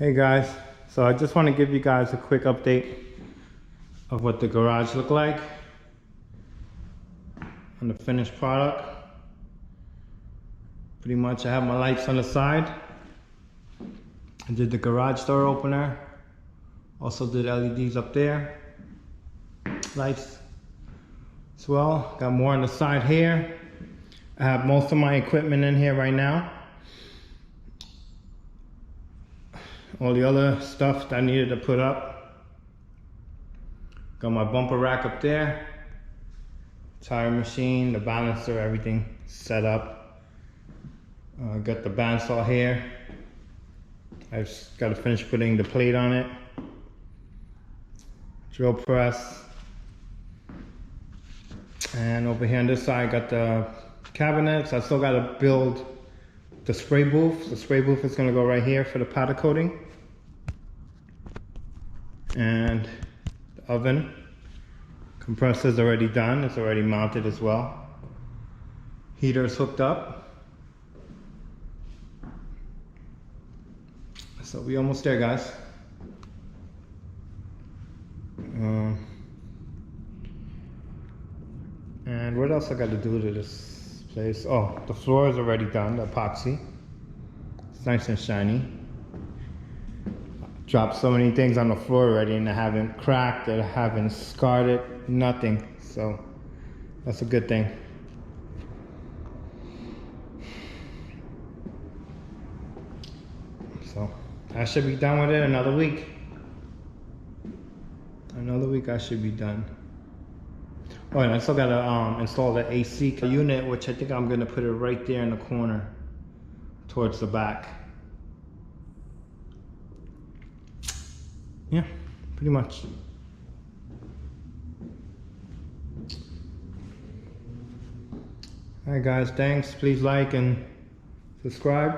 Hey guys, so I just want to give you guys a quick update of what the garage looked like on the finished product. Pretty much I have my lights on the side. I did the garage door opener. Also did LEDs up there. Lights as well. Got more on the side here. I have most of my equipment in here right now. All the other stuff that I needed to put up. Got my bumper rack up there. Tire machine, the balancer, everything set up. Got the bandsaw here. I've just got to finish putting the plate on it. Drill press. And over here on this side, got the cabinets. I still got to build the spray booth. The spray booth is going to go right here for the powder coating. And the oven. Compressor's already done. It's already mounted as well. Heater's hooked up. So we almost there, guys. And what else I got to do to this place? Oh, the floor is already done, the epoxy. It's nice and shiny. Dropped so many things on the floor already and I haven't cracked it, I haven't scarred it, nothing. So that's a good thing. So I should be done with it another week. Another week I should be done. Oh, and I still gotta install the AC unit, which I think I'm gonna put it right there in the corner towards the back. Yeah, pretty much. Alright guys, thanks. Please like and subscribe.